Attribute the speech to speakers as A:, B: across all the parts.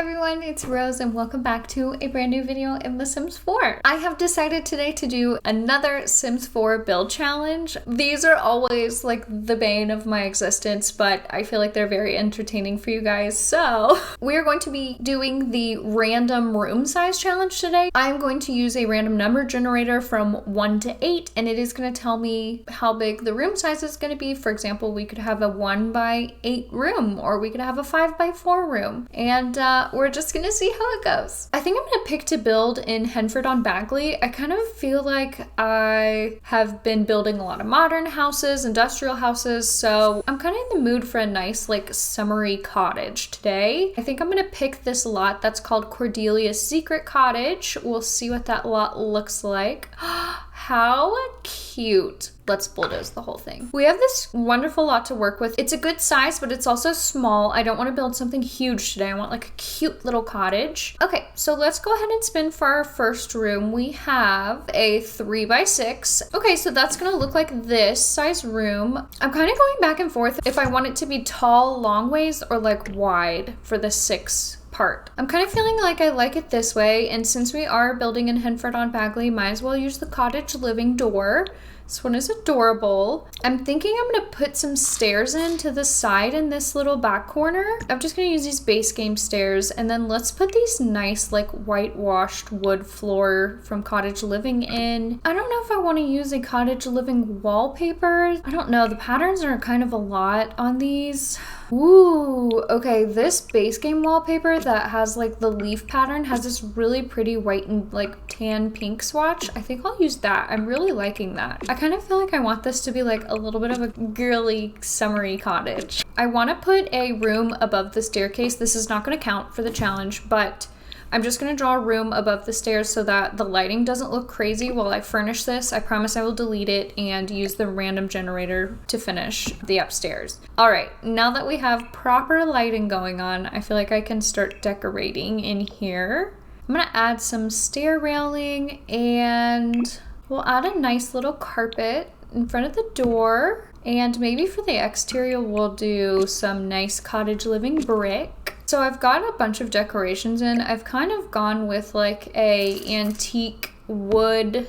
A: everyone, it's Rose and welcome back to a brand new video in The Sims 4. I have decided today to do another Sims 4 build challenge. These are always like the bane of my existence, but I feel like they're very entertaining for you guys. So we're going to be doing the random room size challenge today. I'm going to use a random number generator from 1 to 8 and it is going to tell me how big the room size is going to be. For example, we could have a 1 by 8 room or we could have a 5 by 4 room. And we're just gonna see how it goes. I think I'm gonna pick to build in Henford-on-Bagley. I kind of feel like I have been building a lot of modern houses, industrial houses, so I'm kind of in the mood for a nice like summery cottage today. I think I'm gonna pick this lot that's called Cordelia's Secret Cottage. We'll see what that lot looks like. How cute. Let's bulldoze the whole thing. We have this wonderful lot to work with. It's a good size, but it's also small. I don't want to build something huge today. I want like a cute little cottage. Okay, so let's go ahead and spin for our first room. We have a 3 by 6. Okay, so that's gonna look like this size room. I'm kind of going back and forth if I want it to be tall, long ways, or like wide for the 6 part. I'm kind of feeling like I like it this way, and since we are building in Henford-on-Bagley, might as well use the cottage living door. This one is adorable. I'm thinking I'm gonna put some stairs in to the side in this little back corner. I'm just gonna use these base game stairs, and then let's put these nice like whitewashed wood floor from cottage living in. I don't know if I want to use a cottage living wallpaper. I don't know, the patterns are kind of a lot on these. Ooh, okay, this base game wallpaper that has like the leaf pattern has this really pretty white and like tan pink swatch. I think I'll use that. I'm really liking that. I kind of feel like I want this to be like a little bit of a girly summery cottage. I want to put a room above the staircase. This is not going to count for the challenge, but I'm just going to draw a room above the stairs so that the lighting doesn't look crazy while I furnish this. I promise I will delete it and use the random generator to finish the upstairs. All right, now that we have proper lighting going on, I feel like I can start decorating in here. I'm going to add some stair railing and we'll add a nice little carpet in front of the door. And maybe for the exterior, we'll do some nice cottage living brick. So I've got a bunch of decorations in. I've kind of gone with like a antique wood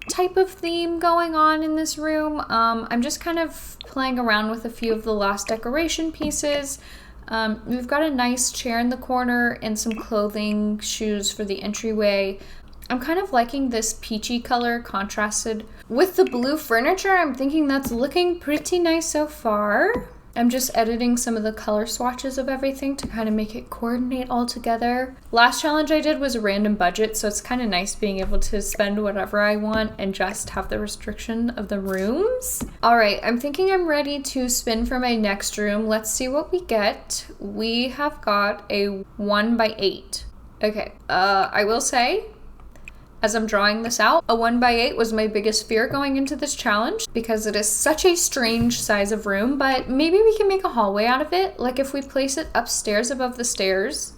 A: type of theme going on in this room. I'm just kind of playing around with a few of the last decoration pieces. We've got a nice chair in the corner and some clothing, shoes for the entryway. I'm kind of liking this peachy color contrasted with the blue furniture. I'm thinking that's looking pretty nice so far. I'm just editing some of the color swatches of everything to kind of make it coordinate all together. Last challenge I did was a random budget, so it's kind of nice being able to spend whatever I want and just have the restriction of the rooms. All right, I'm thinking I'm ready to spin for my next room. Let's see what we get. We have got a 1 by 8. Okay, I will say, as I'm drawing this out, a 1 by 8 was my biggest fear going into this challenge because it is such a strange size of room, but maybe we can make a hallway out of it. Like if we place it upstairs above the stairs,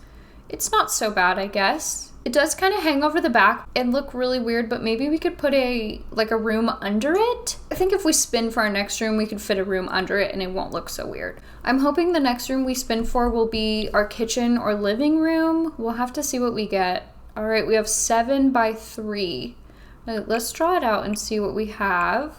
A: it's not so bad, I guess. It does kind of hang over the back and look really weird, but maybe we could put a room under it. I think if we spin for our next room, we could fit a room under it and it won't look so weird. I'm hoping the next room we spin for will be our kitchen or living room. We'll have to see what we get. All right, we have 7 by 3. Let's draw it out and see what we have.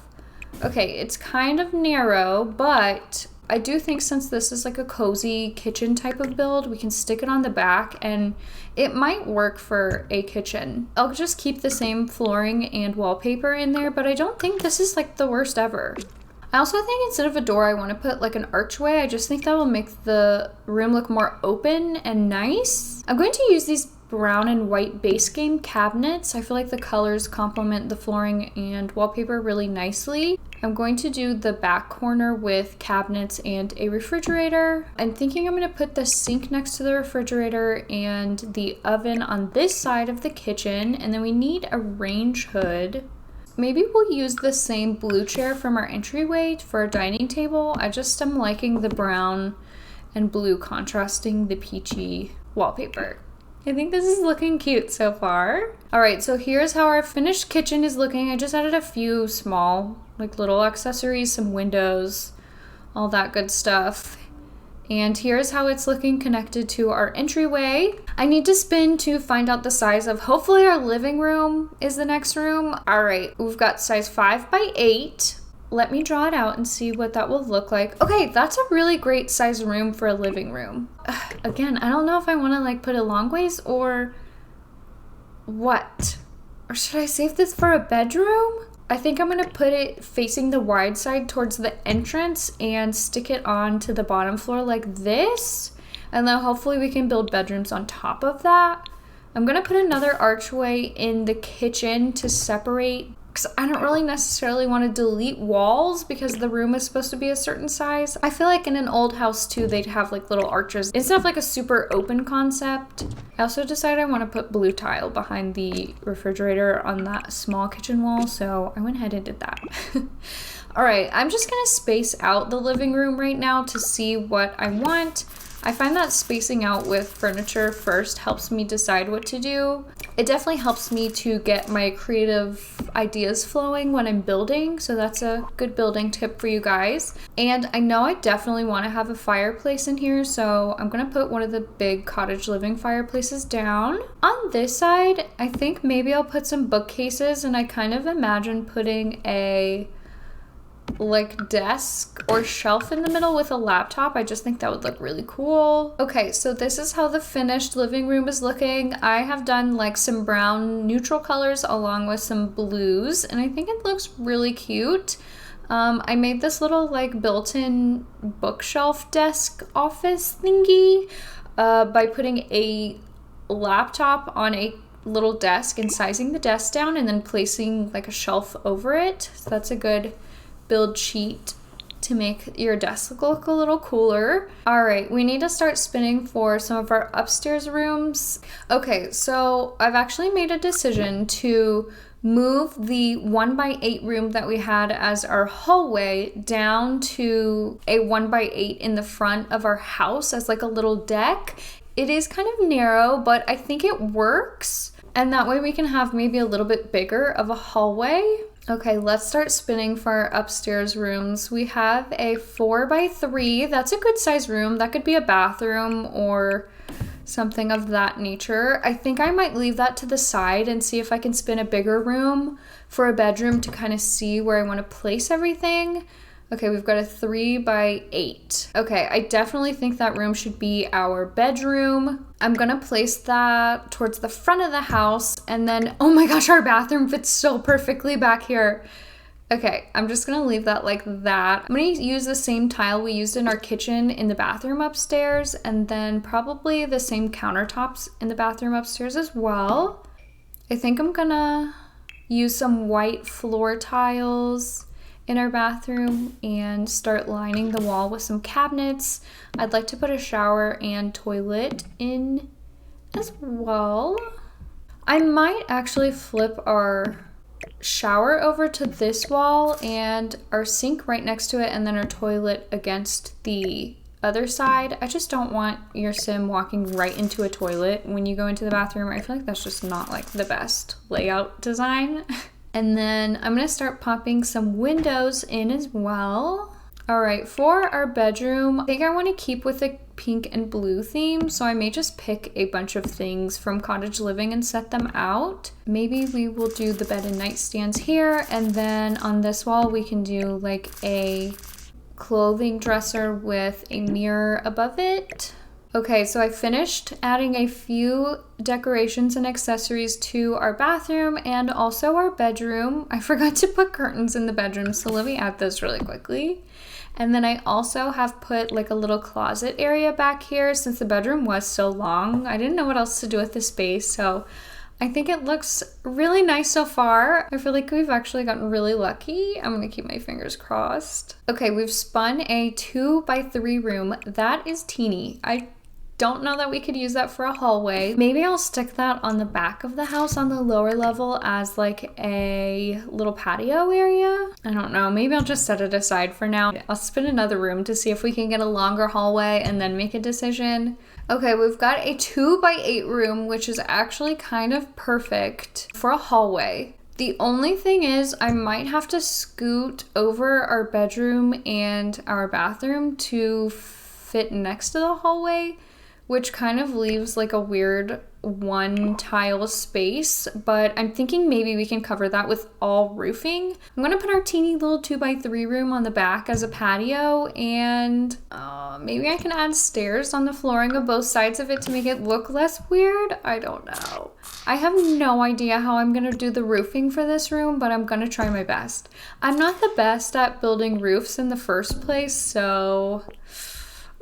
A: Okay, it's kind of narrow, but I do think since this is like a cozy kitchen type of build, we can stick it on the back and it might work for a kitchen. I'll just keep the same flooring and wallpaper in there, but I don't think this is like the worst ever. I also think instead of a door, I want to put like an archway. I just think that will make the room look more open and nice. I'm going to use these brown and white base game cabinets. I feel like the colors complement the flooring and wallpaper really nicely. I'm going to do the back corner with cabinets and a refrigerator. I'm thinking I'm going to put the sink next to the refrigerator and the oven on this side of the kitchen, and then we need a range hood. Maybe we'll use the same blue chair from our entryway for a dining table. I just am liking the brown and blue contrasting the peachy wallpaper. I think this is looking cute so far. All right, so here's how our finished kitchen is looking. I just added a few small, like little accessories, some windows, all that good stuff. And here's how it's looking connected to our entryway. I need to spin to find out the size of, hopefully our living room is the next room. All right, we've got size 5 by 8. Let me draw it out and see what that will look like. Okay, that's a really great size room for a living room. Again, I don't know if I want to like put it long ways or what. Or should I save this for a bedroom? I think I'm gonna put it facing the wide side towards the entrance and stick it on to the bottom floor like this. And then hopefully we can build bedrooms on top of that. I'm gonna put another archway in the kitchen to separate, because I don't really necessarily want to delete walls because the room is supposed to be a certain size. I feel like in an old house too, they'd have like little arches instead of like a super open concept. I also decided I want to put blue tile behind the refrigerator on that small kitchen wall, so I went ahead and did that. All right, I'm just gonna space out the living room right now to see what I want. I find that spacing out with furniture first helps me decide what to do. It definitely helps me to get my creative ideas flowing when I'm building, so that's a good building tip for you guys. And I know I definitely want to have a fireplace in here, so I'm gonna put one of the big cottage living fireplaces down. On this side, I think maybe I'll put some bookcases, and I kind of imagine putting a like desk or shelf in the middle with a laptop. I just think that would look really cool. Okay, so this is how the finished living room is looking. I have done like some brown neutral colors along with some blues, and I think it looks really cute. I made this little like built-in bookshelf desk office thingy by putting a laptop on a little desk and sizing the desk down and then placing like a shelf over it. So that's a good build cheat to make your desk look a little cooler. All right, we need to start spinning for some of our upstairs rooms. Okay, so I've actually made a decision to move the 1x8 room that we had as our hallway down to a 1x8 in the front of our house as like a little deck. It is kind of narrow, but I think it works. And that way we can have maybe a little bit bigger of a hallway. Okay, let's start spinning for our upstairs rooms. We have a 4x3. That's a good size room. That could be a bathroom or something of that nature. I think I might leave that to the side and see if I can spin a bigger room for a bedroom to kind of see where I want to place everything. Okay, we've got a 3x8. Okay, I definitely think that room should be our bedroom. I'm gonna place that towards the front of the house, and then, oh my gosh, our bathroom fits so perfectly back here. Okay, I'm just gonna leave that like that. I'm gonna use the same tile we used in our kitchen in the bathroom upstairs, and then probably the same countertops in the bathroom upstairs as well. I think I'm gonna use some white floor tiles in our bathroom and start lining the wall with some cabinets. I'd like to put a shower and toilet in as well. I might actually flip our shower over to this wall and our sink right next to it, and then our toilet against the other side. I just don't want your sim walking right into a toilet when you go into the bathroom. I feel like that's just not like the best layout design. And then I'm gonna start popping some windows in as well. All right, for our bedroom, I think I wanna keep with the pink and blue theme, so I may just pick a bunch of things from cottage living and set them out. Maybe we will do the bed and nightstands here, and then on this wall we can do like a clothing dresser with a mirror above it. Okay, so I finished adding a few decorations and accessories to our bathroom and also our bedroom. I forgot to put curtains in the bedroom, so let me add those really quickly. And then I also have put like a little closet area back here since the bedroom was so long. I didn't know what else to do with the space, so I think it looks really nice so far. I feel like we've actually gotten really lucky. I'm gonna keep my fingers crossed. Okay, we've spun a 2x3 room. That is teeny. I don't know that we could use that for a hallway. Maybe I'll stick that on the back of the house on the lower level as like a little patio area. I don't know, maybe I'll just set it aside for now. I'll spin another room to see if we can get a longer hallway and then make a decision. Okay, we've got a 2x8 room, which is actually kind of perfect for a hallway. The only thing is I might have to scoot over our bedroom and our bathroom to fit next to the hallway, which kind of leaves like a weird one tile space, but I'm thinking maybe we can cover that with all roofing. I'm gonna put our teeny little 2x3 room on the back as a patio, and maybe I can add stairs on the flooring of both sides of it to make it look less weird. I don't know. I have no idea how I'm gonna do the roofing for this room, but I'm gonna try my best. I'm not the best at building roofs in the first place, so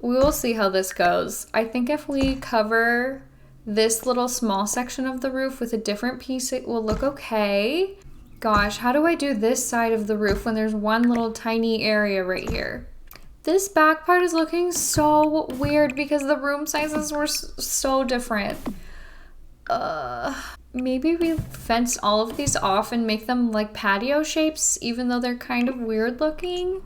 A: we will see how this goes. I think if we cover this little small section of the roof with a different piece, it will look okay. Gosh, how do I do this side of the roof when there's one little tiny area right here? This back part is looking so weird because the room sizes were so different. Maybe we fence all of these off and make them like patio shapes, even though they're kind of weird looking.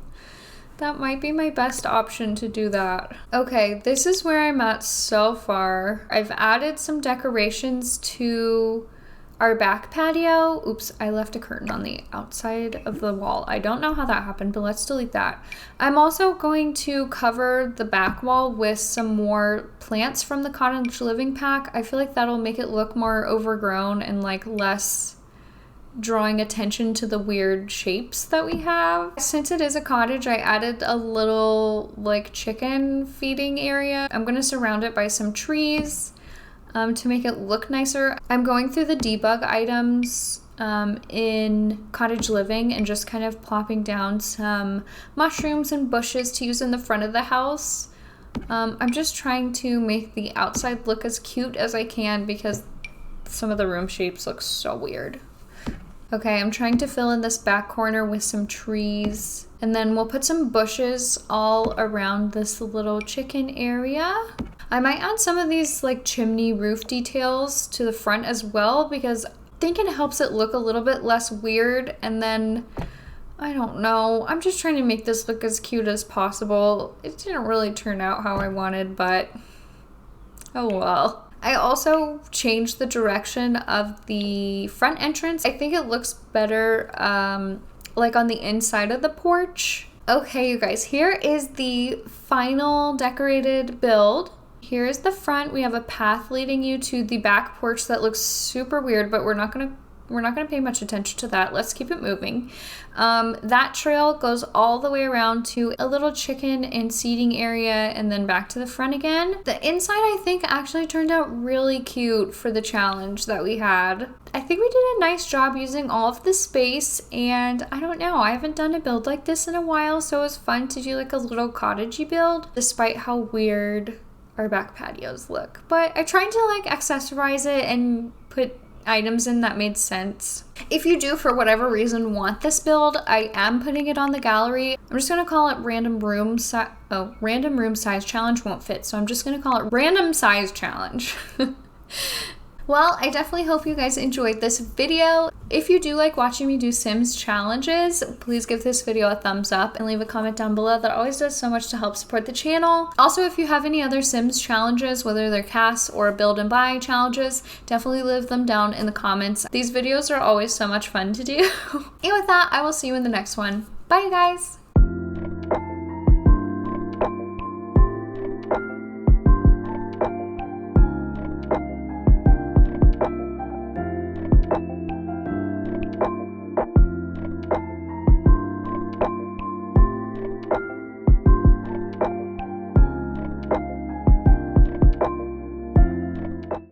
A: That might be my best option to do that. Okay, this is where I'm at so far. I've added some decorations to our back patio. Oops, I left a curtain on the outside of the wall. I don't know how that happened, but let's delete that. I'm also going to cover the back wall with some more plants from the cottage living pack. I feel like that'll make it look more overgrown and like less drawing attention to the weird shapes that we have. Since it is a cottage, I added a little like chicken feeding area. I'm gonna surround it by some trees to make it look nicer. I'm going through the debug items in cottage living and just kind of plopping down some mushrooms and bushes to use in the front of the house. I'm just trying to make the outside look as cute as I can because some of the room shapes look so weird. Okay, I'm trying to fill in this back corner with some trees, and then we'll put some bushes all around this little chicken area. I might add some of these like chimney roof details to the front as well because I think it helps it look a little bit less weird. And then, I don't know, I'm just trying to make this look as cute as possible. It didn't really turn out how I wanted, but oh well. I also changed the direction of the front entrance. I think it looks better like on the inside of the porch. Okay, you guys, here is the final decorated build. Here is the front. We have a path leading you to the back porch that looks super weird, but we're not gonna pay much attention to that. Let's keep it moving. That trail goes all the way around to a little chicken and seating area and then back to the front again. The inside, I think, actually turned out really cute for the challenge that we had. I think we did a nice job using all of the space, and I don't know, I haven't done a build like this in a while, so it was fun to do like a little cottagey build, despite how weird our back patios look. But I tried to like accessorize it and put items in that made sense. If you do, for whatever reason, want this build, I am putting it on the gallery. I'm just gonna call it random room size challenge won't fit, so I'm just gonna call it random size challenge. Well, I definitely hope you guys enjoyed this video. If you do like watching me do Sims challenges, please give this video a thumbs up and leave a comment down below. That always does so much to help support the channel. Also, if you have any other Sims challenges, whether they're casts or build and buy challenges, definitely leave them down in the comments. These videos are always so much fun to do. And with that, I will see you in the next one. Bye, guys.